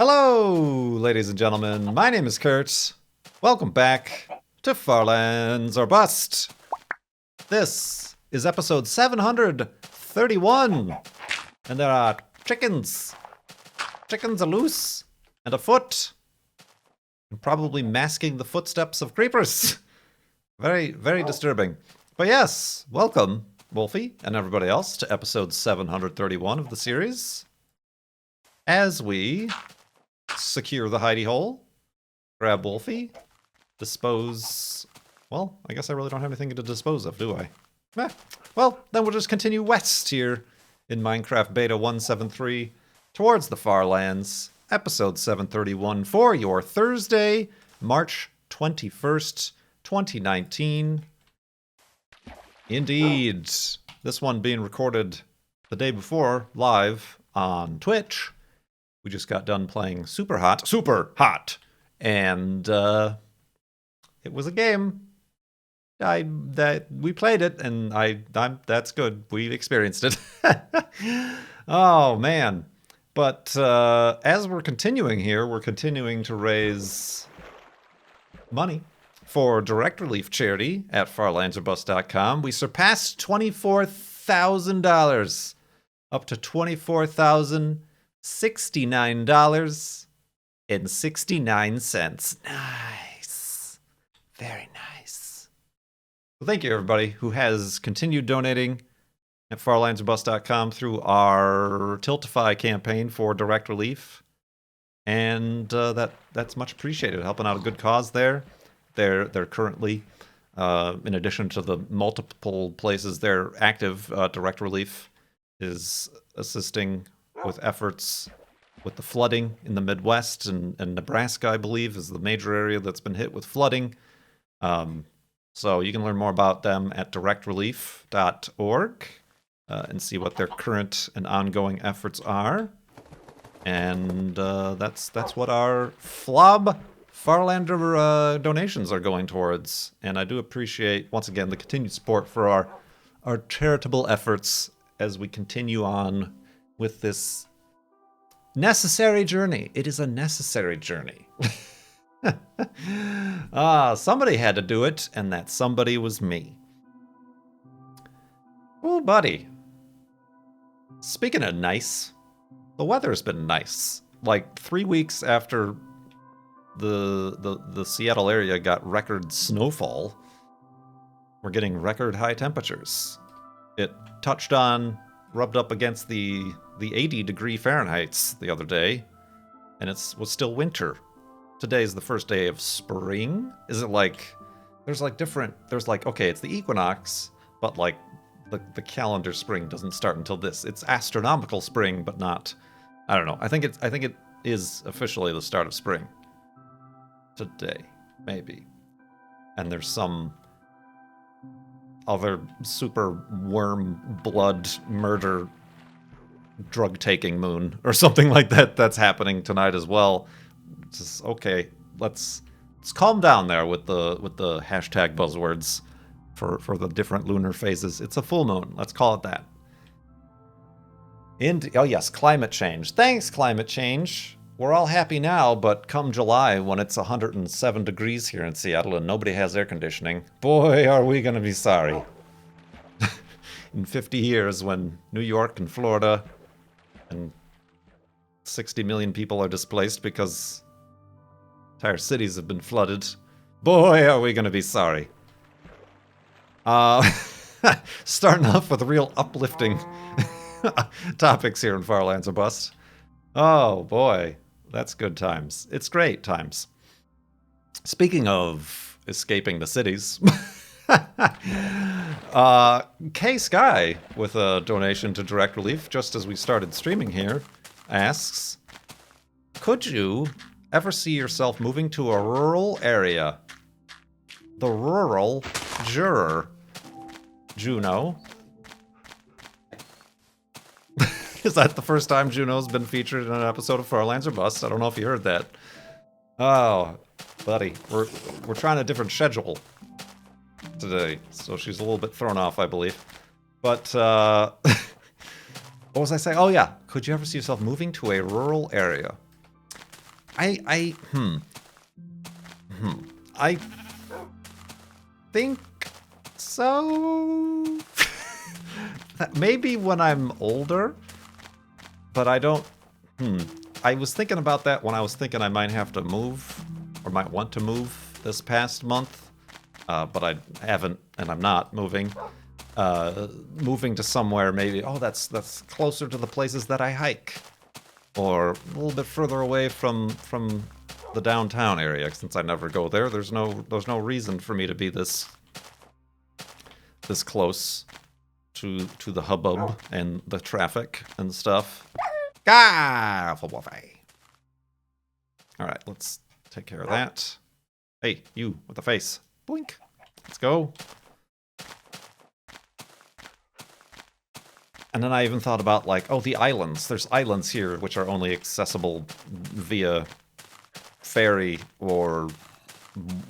Hello, ladies and gentlemen. My name is Kurt. Welcome back to Farlands or Bust. This is episode 731. And there are chickens. Chickens are loose and afoot. And probably masking the footsteps of creepers. Very, very disturbing. But yes, welcome, Wolfie and everybody else, to episode 731 of the series. As we secure the hidey hole, grab Wolfie, dispose... Well, I guess I really don't have anything to dispose of, do I? Well, then we'll just continue west here in Minecraft Beta 173 towards the far lands, episode 731 for your Thursday, March 21st, 2019. Indeed. This one being recorded the day before, live on Twitch. We just got done playing Super Hot, and it was a game. We played it, and that's good. We experienced it. Oh man! But as we're continuing here, we're continuing to raise money for direct relief charity at farlandsorbust.com. We surpassed $24,000, up to $24,069.69. Nice. Very nice. Well, thank you, everybody who has continued donating at farlandsorbust.com through our Tiltify campaign for direct relief. And that's much appreciated, helping out a good cause there. They're currently, in addition to the multiple places they're active, direct relief is assisting with efforts with the flooding in the Midwest, and Nebraska, I believe, is the major area that's been hit with flooding. So you can learn more about them at directrelief.org and see what their current and ongoing efforts are. And that's what our Farlander donations are going towards. And I do appreciate, once again, the continued support for our charitable efforts as we continue on with this necessary journey. It is a necessary journey. Somebody had to do it, and that somebody was me. Oh, buddy. Speaking of nice, the weather's been nice. Like 3 weeks after the Seattle area got record snowfall, we're getting record high temperatures. It touched on, rubbed up against the 80-degree Fahrenheits the other day, and it was still winter. Today's the first day of spring. Is it like, there's like, okay, it's the equinox, but like the calendar spring doesn't start until this. It's astronomical spring, but not, I don't know. I think it is officially the start of spring. Today, maybe. And there's some other super worm blood murder drug taking moon or something like that that's happening tonight as well. Just okay, let's calm down there with the hashtag buzzwords for the different lunar phases. It's a full moon, let's call it that. Oh yes, climate change. Thanks, climate change. We're all happy now, but come July, when it's 107 degrees here in Seattle and nobody has air conditioning, boy, are we going to be sorry. In 50 years, when New York and Florida and 60 million people are displaced because entire cities have been flooded, boy, are we going to be sorry. Starting off with real uplifting topics here in Farlands or Bust. Oh, boy. That's good times. It's great times. Speaking of escaping the cities, K Sky, with a donation to Direct Relief, just as we started streaming here, asks, could you ever see yourself moving to a rural area? The rural juror. Juno. Is that the first time Juno's been featured in an episode of Farlands or Bust? I don't know if you heard that. Oh, buddy, we're trying a different schedule today, so she's a little bit thrown off, I believe. But what was I saying? Oh yeah, could you ever see yourself moving to a rural area? I think so. Maybe when I'm older, but I don't. I was thinking about that when I was thinking I might have to move, or might want to move this past month, but I haven't, and I'm not moving. Moving to somewhere maybe. Oh, that's closer to the places that I hike, or a little bit further away from the downtown area. Since I never go there, there's no reason for me to be this close to the hubbub and the traffic and stuff. All right, let's take care of that. Hey, you with the face. Boink. Let's go. And then I even thought about, like, oh, the islands. There's islands here which are only accessible via ferry or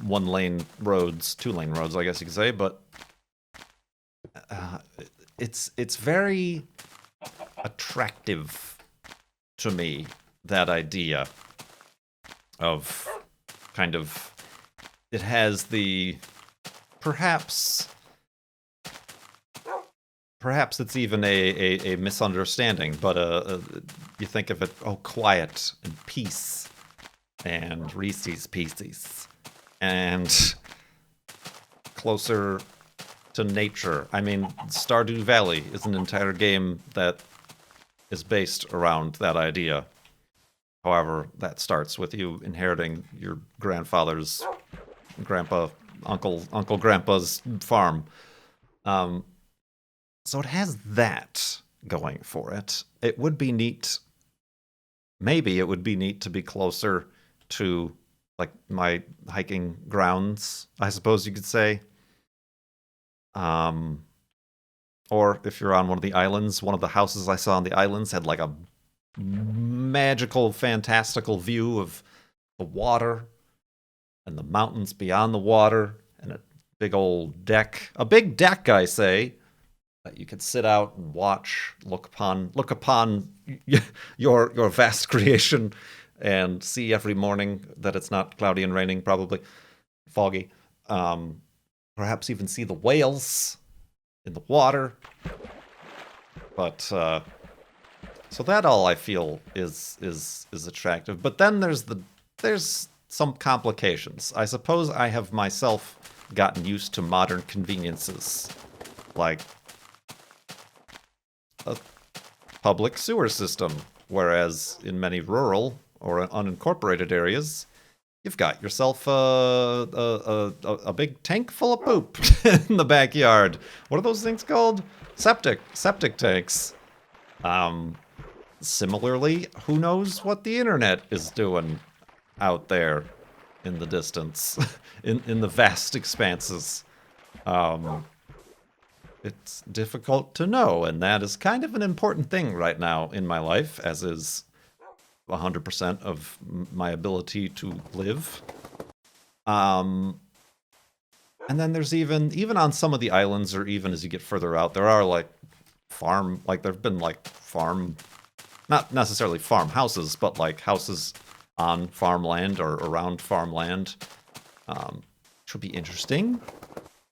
one-lane roads, two-lane roads, I guess you could say. But it's very attractive to me, that idea of kind of, it has the, perhaps it's even a misunderstanding, but you think of it, oh, quiet and peace and Reese's Pieces and closer to nature. I mean, Stardew Valley is an entire game that is based around that idea. However, that starts with you inheriting your grandfather's, uncle grandpa's farm. So it has that going for it. It would be neat. Maybe it would be neat to be closer to, like, my hiking grounds, I suppose you could say. Or if you're on one of the islands, one of the houses I saw on the islands had like a magical, fantastical view of the water and the mountains beyond the water and a big old deck. A big deck, I say, that you could sit out and watch, look upon your vast creation and see every morning that it's not cloudy and raining, probably foggy. Perhaps even see the whales in the water. But so that all I feel is attractive. But then there's some complications. I suppose I have myself gotten used to modern conveniences, like a public sewer system, whereas in many rural or unincorporated areas, you've got yourself a big tank full of poop in the backyard. What are those things called? Septic tanks. Similarly, who knows what the internet is doing out there in the distance, in the vast expanses. It's difficult to know, and that is kind of an important thing right now in my life, as is 100% of my ability to live. And then there's even on some of the islands, or even as you get further out, there are like there've been like farm, not necessarily farmhouses, but like houses on farmland or around farmland, which would be interesting.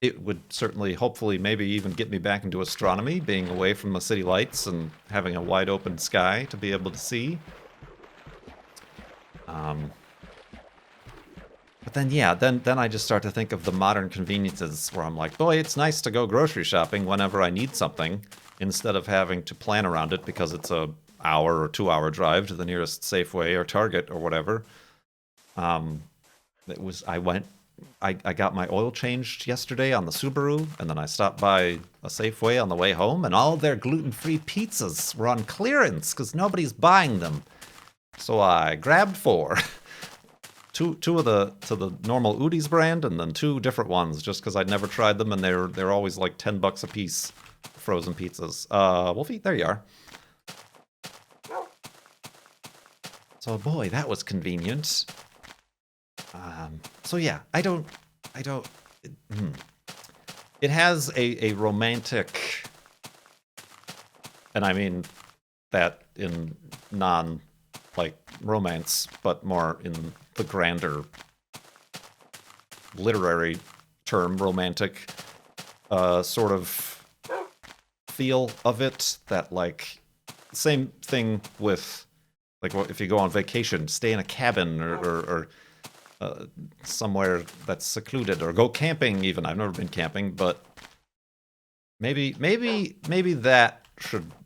It would certainly, hopefully, maybe even get me back into astronomy, being away from the city lights and having a wide open sky to be able to see. But then, yeah, then I just start to think of the modern conveniences where I'm like, boy, it's nice to go grocery shopping whenever I need something, instead of having to plan around it because it's a hour or 2 hour drive to the nearest Safeway or Target or whatever. I got my oil changed yesterday on the Subaru, and then I stopped by a Safeway on the way home, and all their gluten-free pizzas were on clearance because nobody's buying them. So I grabbed 4. two of the normal Udi's brand, and then 2 different ones, just because I'd never tried them, and they're always like $10 a piece, frozen pizzas. Wolfie, there you are. So boy, that was convenient. So yeah, I don't. It has a romantic, and I mean that in like romance, but more in the grander literary term, romantic sort of feel of it. That, like, same thing with, like, if you go on vacation, stay in a cabin or somewhere that's secluded, or go camping even. I've never been camping, but maybe that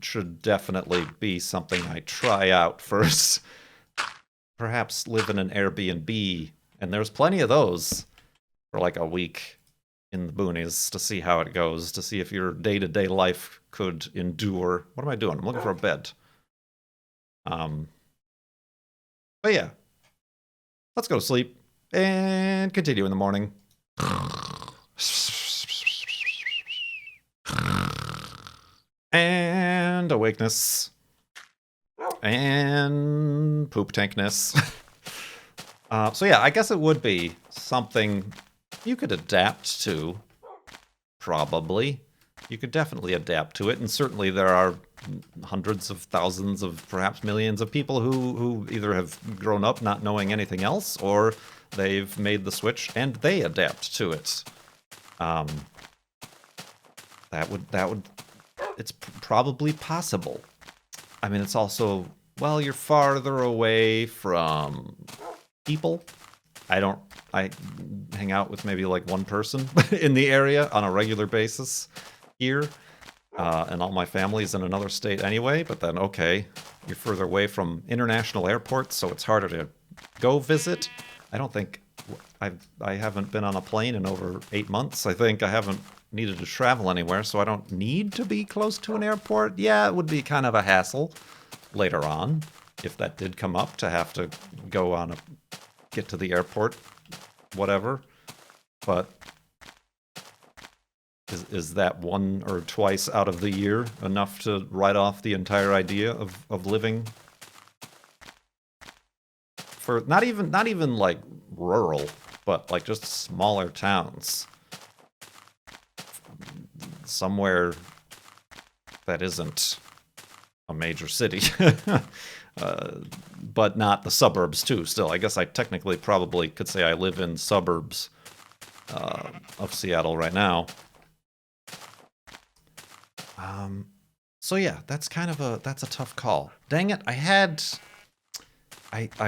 should definitely be something I try out first. Perhaps live in an Airbnb, and there's plenty of those, for like a week in the boonies to see how it goes, to see if your day-to-day life could endure. What am I doing? I'm looking for a bed. But yeah, let's go to sleep and continue in the morning. And awakeness. And poop tankness. So yeah, I guess it would be something you could adapt to. Probably. You could definitely adapt to it, and certainly there are hundreds of thousands of, perhaps millions of people who either have grown up not knowing anything else, or they've made the switch and they adapt to it. That would it's probably possible. I mean, it's also, well, you're farther away from people. I hang out with maybe like one person in the area on a regular basis here, and all my family's in another state anyway. But then, okay, you're further away from international airports, so it's harder to go visit. I don't think I haven't been on a plane in over 8 months. I think I haven't needed to travel anywhere, so I don't need to be close to an airport. Yeah, it would be kind of a hassle later on if that did come up, to have to go on get to the airport, whatever. But is that one or twice out of the year enough to write off the entire idea of living for not even like rural, but like just smaller towns, somewhere that isn't a major city? But not the suburbs too. Still, I guess I technically probably could say I live in suburbs of Seattle right now. So yeah, that's a tough call. Dang it! I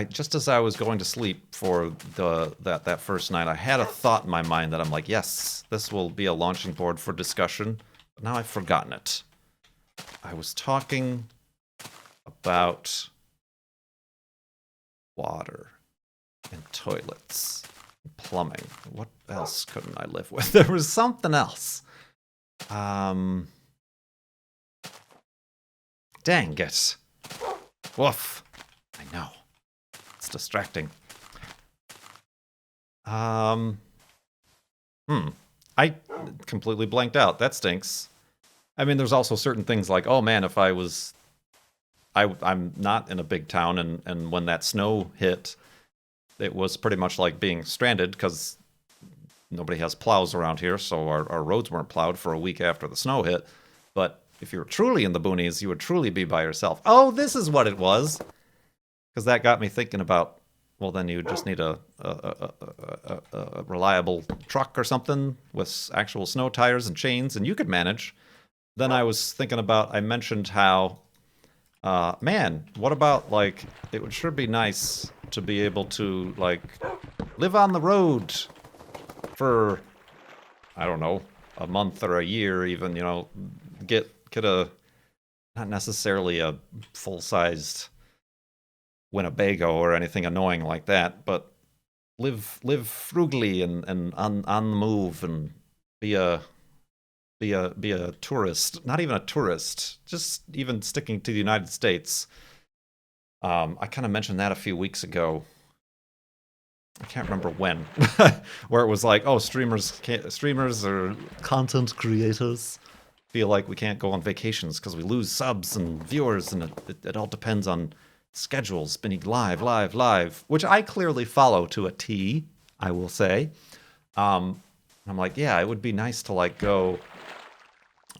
just as I was going to sleep for that first night, I had a thought in my mind that I'm like, yes, this will be a launching board for discussion. But now I've forgotten it. I was talking about water and toilets and plumbing. What else couldn't I live with? There was something else. Dang it. Woof. I know. It's distracting. I completely blanked out. That stinks. I mean, there's also certain things like, oh man, if I'm not in a big town, and when that snow hit, it was pretty much like being stranded, because nobody has plows around here, so our roads weren't plowed for a week after the snow hit. But if you were truly in the boonies, you would truly be by yourself. Oh, this is what it was. Because that got me thinking about, well, then you just need a reliable truck or something with actual snow tires and chains, and you could manage. Then I was thinking about, I mentioned how, man, what about, like, it would sure be nice to be able to, like, live on the road for, I don't know, a month or a year even, get a, not necessarily a full-sized Winnebago or anything annoying like that, but live frugally and on the move, and be a tourist. Not even a tourist, just even sticking to the United States. I kind of mentioned that a few weeks ago. I can't remember when, where it was like, oh, streamers or content creators feel like we can't go on vacations because we lose subs and viewers, and it all depends on schedules, spinning live, which I clearly follow to a T, I will say. I'm like, yeah, it would be nice to, like, go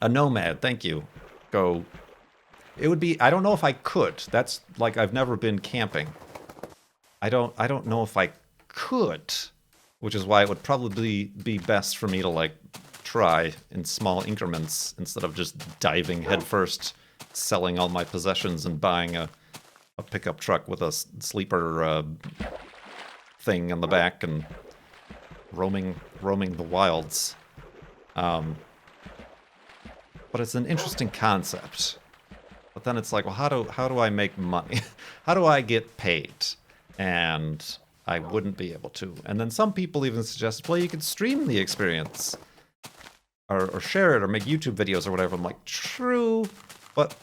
a nomad, thank you, go It would be, I don't know if I could. That's like, I've never been camping. I don't know if I could, which is why it would probably be best for me to like try in small increments instead of just diving headfirst, selling all my possessions and buying a pickup truck with a sleeper thing in the back and roaming the wilds. But it's an interesting concept. But then it's like, well, how do I make money? How do I get paid? And I wouldn't be able to. And then some people even suggest, well, you could stream the experience or share it or make YouTube videos or whatever. I'm like, true, but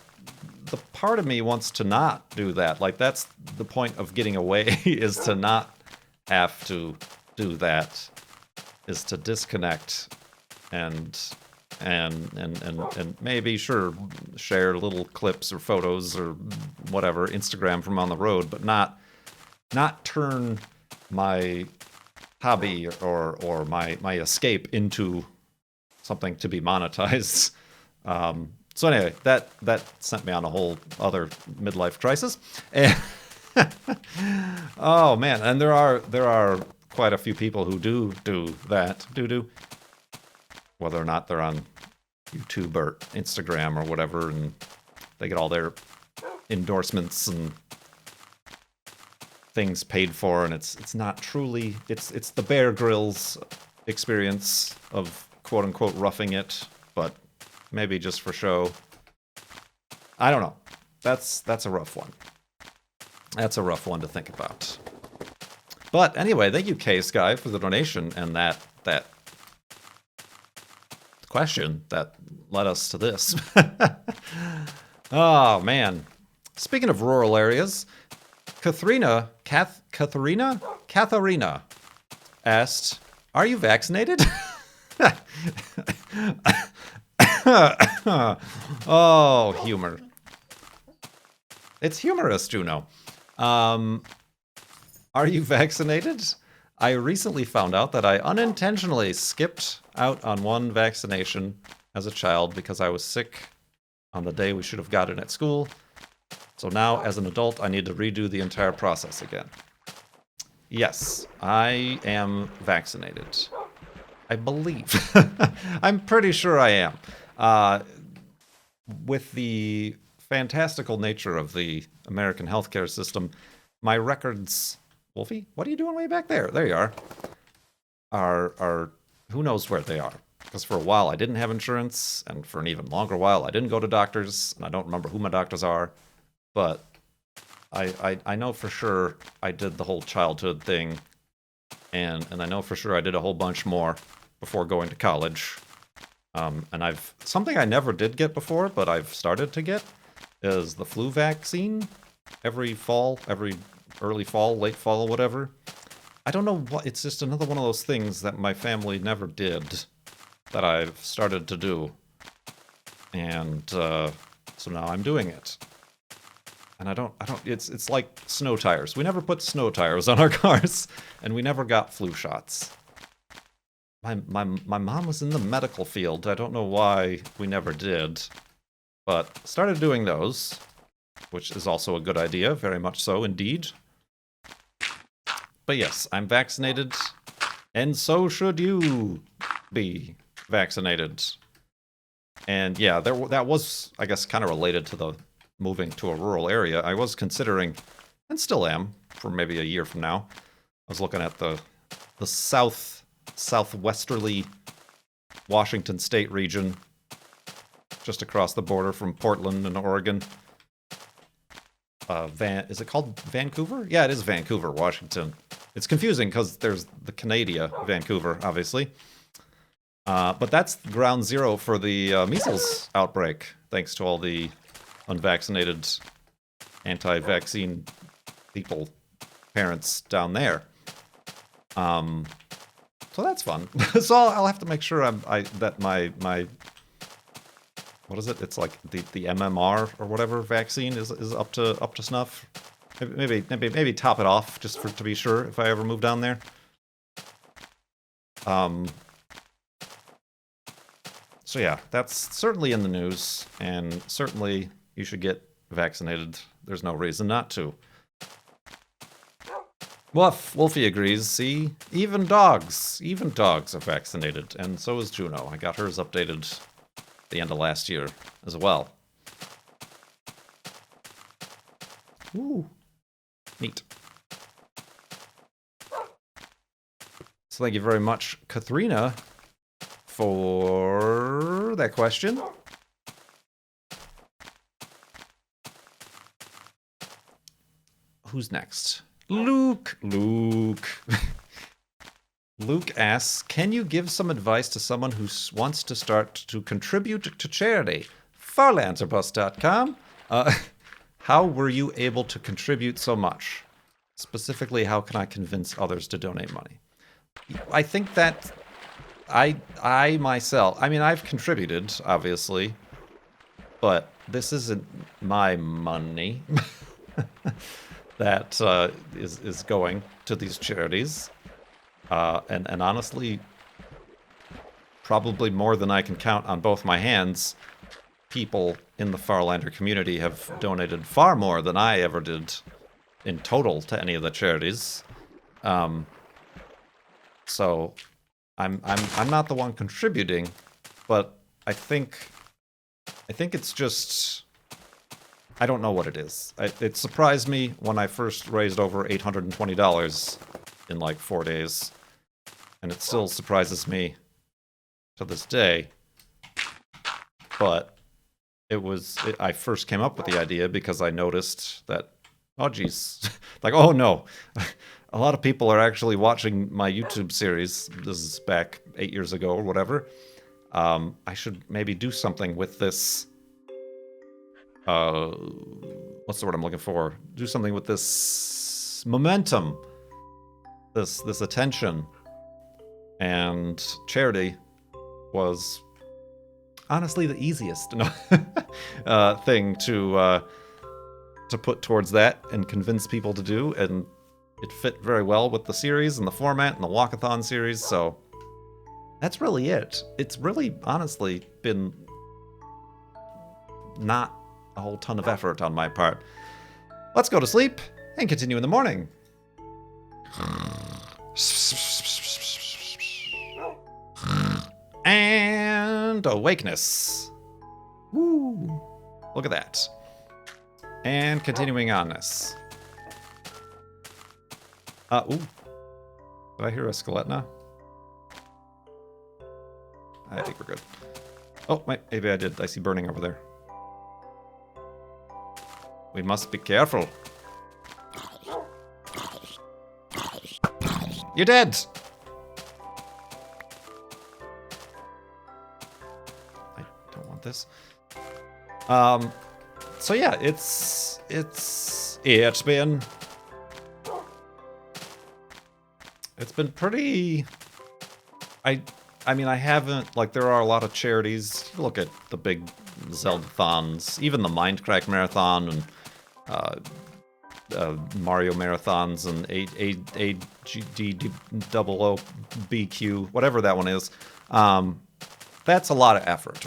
the part of me wants to not do that. Like, that's the point of getting away is to not have to do that, is to disconnect and maybe, sure, share little clips or photos or whatever, Instagram from on the road, but not turn my hobby or my escape into something to be monetized. So anyway, that sent me on a whole other midlife crisis. And oh man, and there are quite a few people who do that. Whether or not they're on YouTube or Instagram or whatever, and they get all their endorsements and things paid for, and it's not truly, it's the Bear Grylls experience of quote unquote roughing it, but maybe just for show. I don't know. That's a rough one. That's a rough one to think about. But anyway, thank you, K-Sky, for the donation and that question that led us to this. Oh man. Speaking of rural areas, Katharina asked, "Are you vaccinated?" Oh, humor. It's humorous, Juno. Are you vaccinated? I recently found out that I unintentionally skipped out on one vaccination as a child because I was sick on the day we should have gotten it at school. So now, as an adult, I need to redo the entire process again. Yes, I am vaccinated. I believe. I'm pretty sure I am. With the fantastical nature of the American healthcare system, my records... Wolfie, what are you doing way back there? There you are. Are who knows where they are? Because for a while I didn't have insurance, and for an even longer while I didn't go to doctors, and I don't remember who my doctors are. But I know for sure I did the whole childhood thing, and I know for sure I did a whole bunch more before going to college. And something I never did get before, but I've started to get, is the flu vaccine every fall, every early fall, late fall, whatever. I don't know what, it's just another one of those things that my family never did that I've started to do. And so now I'm doing it. And it's like snow tires. We never put snow tires on our cars, and we never got flu shots. My mom was in the medical field. I don't know why we never did, but started doing those, which is also a good idea, very much so indeed. But yes, I'm vaccinated, and so should you be vaccinated. And yeah, that was, I guess, kind of related to the moving to a rural area. I was considering, and still am, for maybe a year from now. I was looking at the southwesterly Washington State region, just across the border from Portland and Oregon. Is it called Vancouver? Yeah, it is Vancouver, Washington. It's confusing because there's the Canada, Vancouver, obviously. But that's ground zero for the measles outbreak, thanks to all the unvaccinated, anti-vaccine people, parents down there. So that's fun. So I'll have to make sure that my what is it? It's like the MMR or whatever vaccine is up to snuff. Maybe top it off just to be sure if I ever move down there. So yeah, that's certainly in the news, and certainly You should get vaccinated. There's no reason not to. Woof, Wolfie agrees. See, even dogs are vaccinated, and so is Juno. I got hers updated the end of last year as well. Ooh, neat. So thank you very much, Katharina, for that question. Who's next? Luke. Luke asks, can you give some advice to someone who wants to start to contribute to charity? Farlanderbus.com. How were you able to contribute so much? Specifically, how can I convince others to donate money? I think that I myself, I mean, I've contributed, obviously, but this isn't my money that is going to these charities. And honestly, probably more than I can count on both my hands, people in the Farlander community have donated far more than I ever did in total to any of the charities. So I'm not the one contributing, but I think it's just, I don't know what it is. It surprised me when I first raised over $820 in like 4 days, and it still surprises me to this day. But I first came up with the idea because I noticed that, oh geez, like, oh no, a lot of people are actually watching my YouTube series. This is back 8 years ago or whatever. I should maybe do something with this. What's the word I'm looking for? Do something with this momentum, this attention, and charity was honestly the easiest thing to put towards that and convince people to do, and it fit very well with the series and the format and the walkathon series. So that's really it. It's really honestly been not a whole ton of effort on my part. Let's go to sleep and continue in the morning. And awakeness. Woo! Look at that. And continuing on this. Ooh. Did I hear a Skeletna? I think we're good. Oh, wait, maybe I did. I see burning over there. We must be careful. You're dead! I don't want this. So yeah, it's been pretty. I mean, I haven't, like, there are a lot of charities. You look at the big Zelda-thons, even the Mindcrack Marathon and Mario Marathons and AGD00BQ, whatever that one is. That's a lot of effort.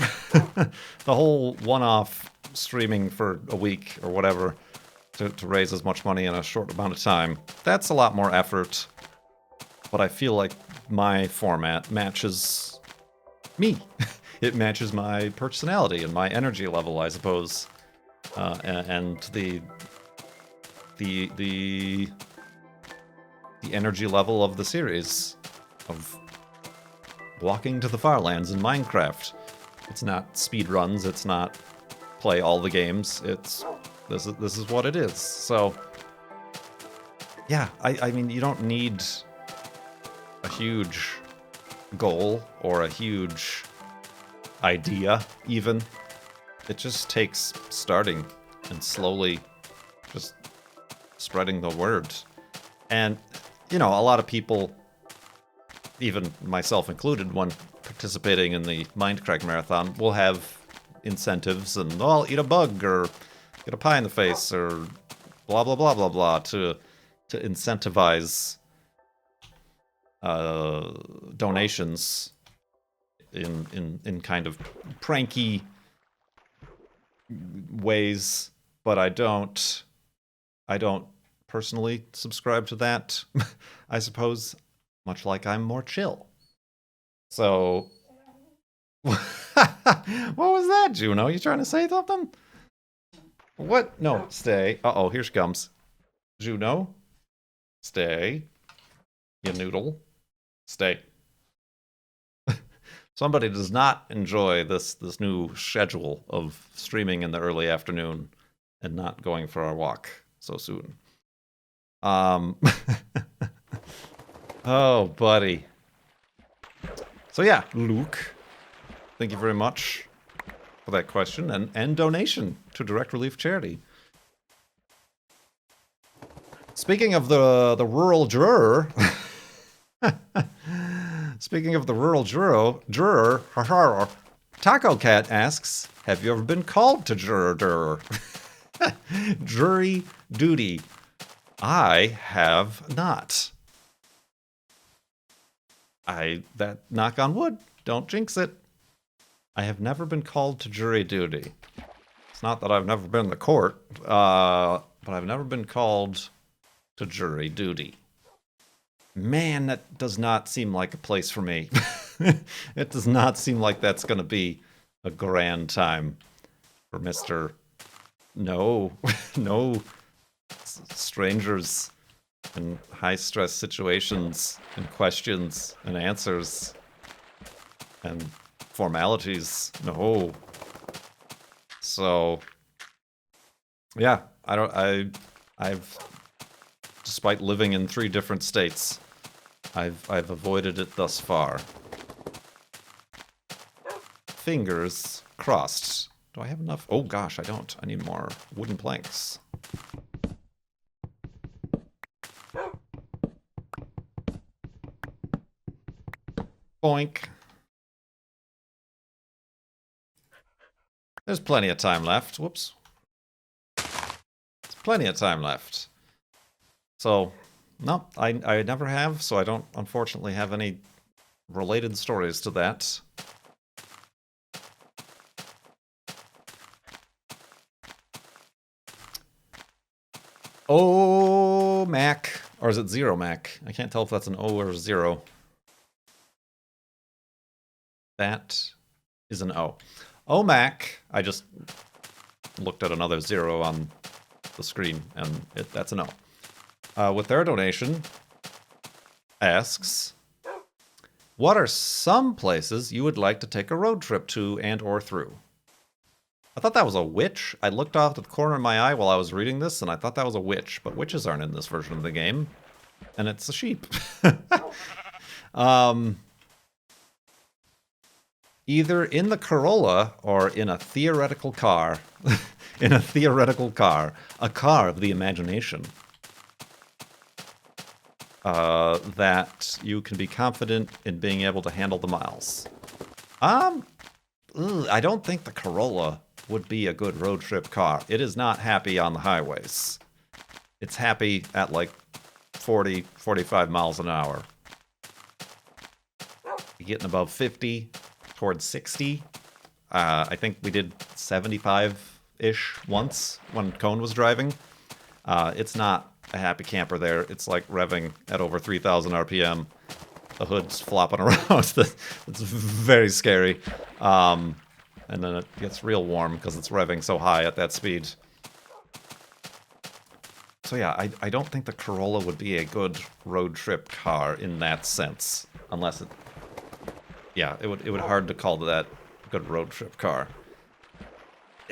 The whole one-off streaming for a week or whatever to raise as much money in a short amount of time, that's a lot more effort. But I feel like my format matches me. It matches my personality and my energy level, I suppose, and the energy level of the series of walking to the Farlands in Minecraft. It's not speed runs. It's not play all the games. It's this is what it is. So yeah, I mean, you don't need a huge goal or a huge idea even. It just takes starting and slowly just spreading the word. And you know, a lot of people, even myself included, when participating in the Mindcrack Marathon, will have incentives and, oh, I'll eat a bug or get a pie in the face or blah blah blah blah blah to incentivize donations in kind of pranky ways, but I don't personally subscribe to that. I suppose, much like I'm more chill. So, what was that, Juno? You trying to say something? What? No, stay. Uh-oh, here she comes. Juno, stay. You noodle, stay. Somebody does not enjoy this new schedule of streaming in the early afternoon and not going for our walk so soon. Oh, buddy. So yeah, Luke, thank you very much for that question and donation to Direct Relief Charity. Speaking of the rural juror, speaking of the rural juror, Taco Cat asks, have you ever been called to juror? Jury duty. I have not. That knock on wood, don't jinx it. I have never been called to jury duty. It's not that I've never been in the court, but I've never been called to jury duty. Man, that does not seem like a place for me. It does not seem like that's going to be a grand time for Mr. No, no strangers in high-stress situations and questions and answers and formalities. No. So, yeah, I've, despite living in 3 different states, I've avoided it thus far. Fingers crossed. Do I have enough? Oh gosh, I don't. I need more wooden planks. Boink. There's plenty of time left. Whoops. There's plenty of time left. So, no, I never have, so I don't unfortunately have any related stories to that. Oh, Mac. Or is it Zero Mac? I can't tell if that's an O or a 0. That is an O. Oh, Mac. I just looked at another 0 on the screen, and that's an O. With their donation, asks, what are some places you would like to take a road trip to and or through? I thought that was a witch. I looked off to the corner of my eye while I was reading this, and I thought that was a witch, but witches aren't in this version of the game. And it's a sheep. Either in the Corolla or in a theoretical car. In a theoretical car. A car of the imagination. That you can be confident in being able to handle the miles. I don't think the Corolla would be a good road trip car. It is not happy on the highways. It's happy at like 40, 45 miles an hour. You're getting above 50, towards 60. I think we did 75-ish once when Cone was driving. It's not a happy camper there. It's like revving at over 3,000 RPM. The hood's flopping around. It's very scary. And then it gets real warm because it's revving so high at that speed. So yeah, I don't think the Corolla would be a good road trip car in that sense. Unless it... Yeah, it would hard to call that a good road trip car.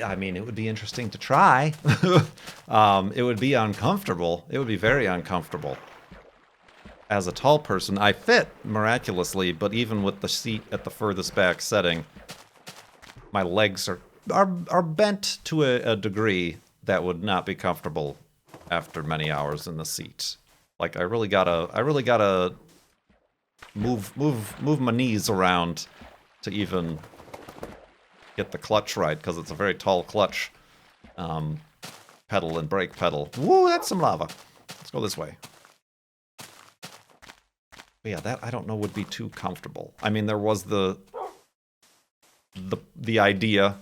I mean, it would be interesting to try. It would be uncomfortable. It would be very uncomfortable. As a tall person, I fit miraculously, but even with the seat at the furthest back setting, my legs are bent to a degree that would not be comfortable after many hours in the seat. Like I really gotta move my knees around to even get the clutch right, because it's a very tall clutch pedal and brake pedal. Woo, that's some lava. Let's go this way. But yeah, that I don't know would be too comfortable. I mean, there was the idea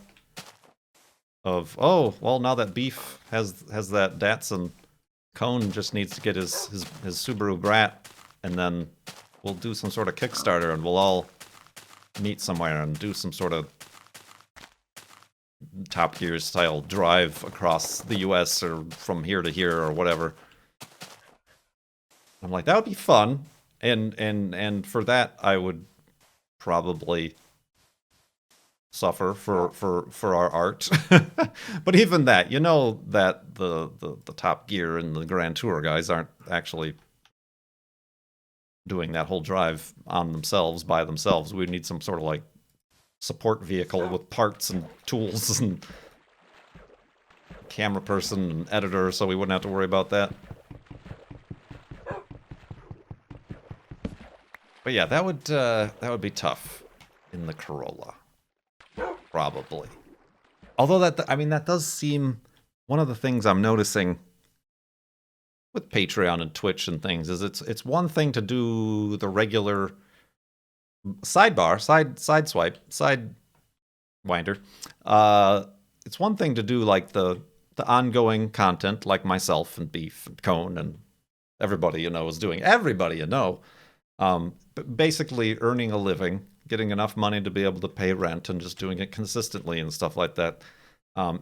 of, oh, well, now that Beef has that Datsun, Cone just needs to get his Subaru Brat, and then we'll do some sort of Kickstarter, and we'll all meet somewhere and do some sort of Top Gear style drive across the US or from here to here or whatever. I'm like, that would be fun. And for that I would probably suffer for our art. But even that, you know, that the Top Gear and the Grand Tour guys aren't actually doing that whole drive on themselves by themselves. We need some sort of like support vehicle with parts and tools and camera person and editor, so we wouldn't have to worry about that. But yeah, that would be tough in the Corolla, probably. Although I mean, that does seem one of the things I'm noticing with Patreon and Twitch and things is it's one thing to do the regular sidebar, side swipe, side winder. It's one thing to do like the ongoing content, like myself and Beef and Cone and everybody you know is doing. Everybody you know, but basically earning a living, getting enough money to be able to pay rent, and just doing it consistently and stuff like that.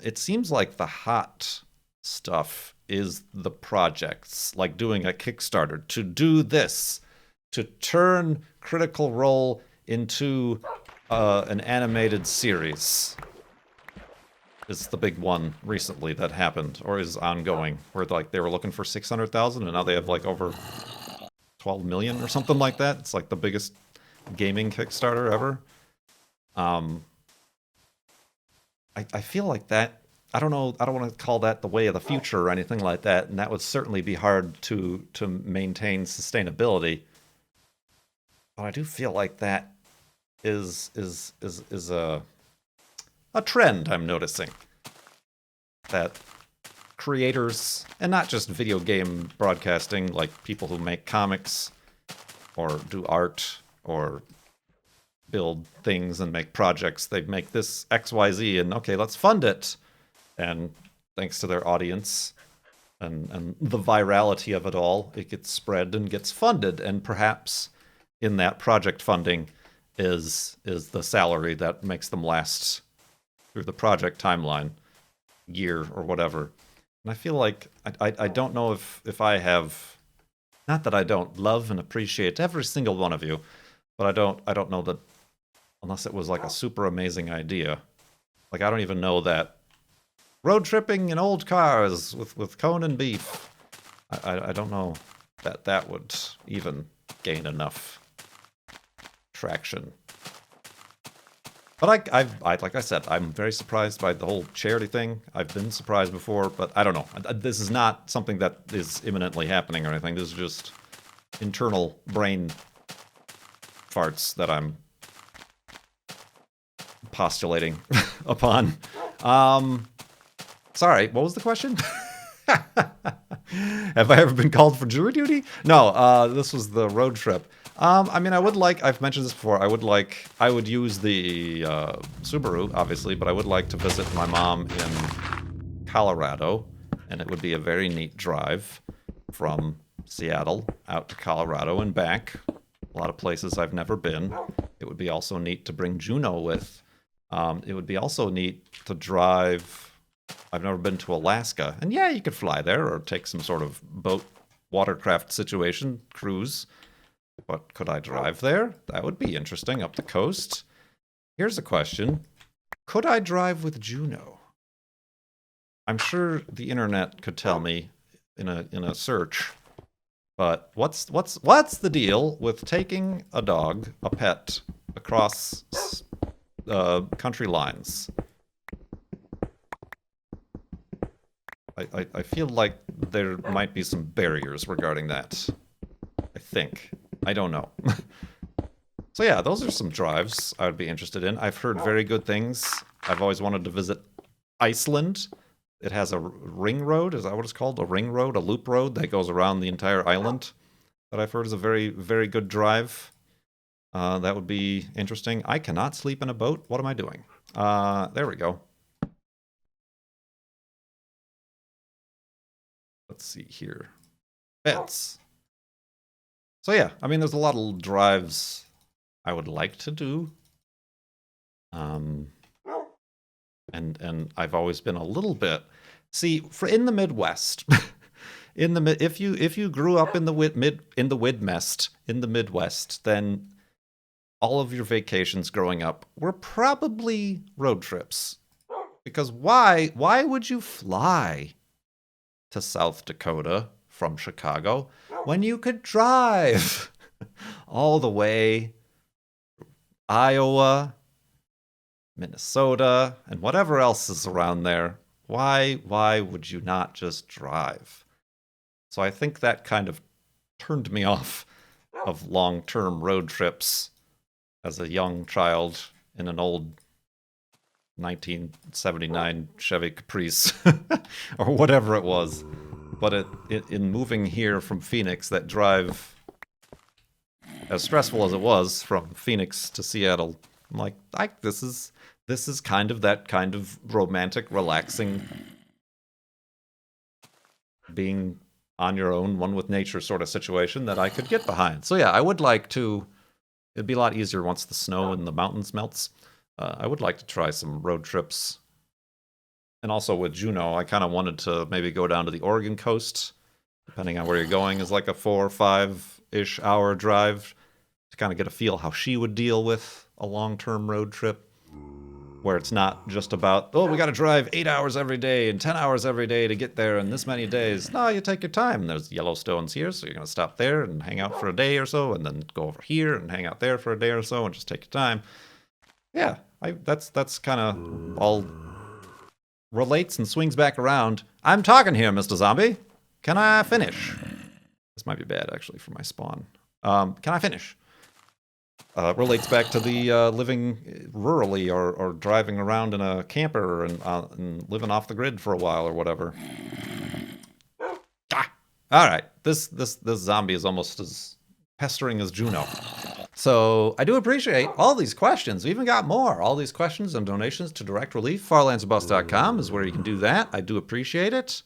It seems like the hot stuff is the projects, like doing a Kickstarter to do this, to turn Critical Role into an animated series. Is the big one recently that happened, or is ongoing, where like they were looking for 600,000 and now they have like over 12 million or something like that. It's like the biggest gaming Kickstarter ever. I feel like that, I don't know, I don't want to call that the way of the future or anything like that, and that would certainly be hard to maintain sustainability. But I do feel like that is a trend I'm noticing. That creators, and not just video game broadcasting, like people who make comics or do art or build things and make projects, they make this XYZ and okay, let's fund it. And thanks to their audience and the virality of it all, it gets spread and gets funded. And perhaps in that project funding is the salary that makes them last through the project timeline, year or whatever. And I feel like I don't know if I have, not that I don't love and appreciate every single one of you, but I don't know that unless it was like a super amazing idea. Like I don't even know that road tripping in old cars with Cone and Beef. I don't know that would even gain enough traction. But I like I said, I'm very surprised by the whole charity thing. I've been surprised before, but I don't know. This is not something that is imminently happening or anything. This is just internal brain farts that I'm postulating upon. Sorry, what was the question? Have I ever been called for jury duty? No, this was the road trip. I mean, I've mentioned this before, I would use the Subaru, obviously, but I would like to visit my mom in Colorado, and it would be a very neat drive from Seattle out to Colorado and back. A lot of places I've never been. It would be also neat to bring Juno with. It would be also neat to drive. I've never been to Alaska, and yeah, you could fly there or take some sort of boat, watercraft situation, cruise. But could I drive there? That would be interesting, up the coast. Here's a question. Could I drive with Juno? I'm sure the internet could tell me in a search. But what's the deal with taking a dog, a pet, across country lines? I feel like there might be some barriers regarding that. I think. I don't know. So yeah, those are some drives I would be interested in. I've heard very good things. I've always wanted to visit Iceland. It has a ring road. Is that what it's called? A ring road? A loop road that goes around the entire island that I've heard is a very, very good drive. That would be interesting. I cannot sleep in a boat. What am I doing? There we go. let's see here. Bits. So yeah, I mean, there's a lot of drives I would like to do. And I've always been a little bit, see, for in the Midwest, if you grew up in the Midwest, then all of your vacations growing up were probably road trips. Because why would you fly to South Dakota from Chicago when you could drive all the way to Iowa, Minnesota, and whatever else is around there? Why would you not just drive? So I think that kind of turned me off of long-term road trips as a young child in an old 1979 Chevy Caprice or whatever it was. But in moving here from Phoenix, that drive, as stressful as it was from Phoenix to Seattle, I'm like this is kind of that kind of romantic, relaxing, being on your own, one with nature sort of situation that I could get behind. So yeah, I would like to. It'd be a lot easier once the snow in the mountains melts. I would like to try some road trips. And also with Juno, I kind of wanted to maybe go down to the Oregon coast, depending on where you're going, is like a 4 or 5-ish hour drive to kind of get a feel how she would deal with a long-term road trip, where it's not just about, oh, we got to drive 8 hours every day and 10 hours every day to get there in this many days. No, you take your time. There's Yellowstone's here, so you're going to stop there and hang out for a day or so, and then go over here and hang out there for a day or so and just take your time. Yeah, that's kind of all relates and swings back around. I'm talking here, Mr. Zombie. Can I finish? This might be bad, actually, for my spawn. Can I finish? Relates back to the living rurally or driving around in a camper and living off the grid for a while or whatever. Ah! All right, this zombie is almost as pestering as Juno. So I do appreciate all these questions. We even got more. All these questions and donations to Direct Relief. FarlandsOfBus.com is where you can do that. I do appreciate it.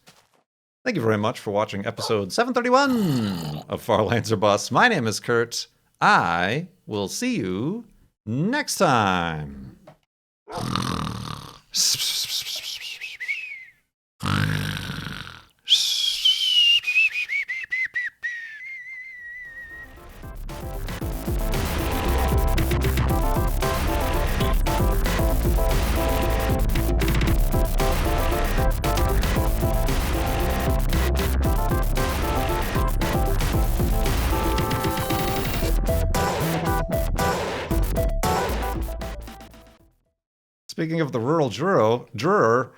Thank you very much for watching episode 731 of Farlands or Bus. My name is Kurt. I will see you next time. Speaking of the rural juror,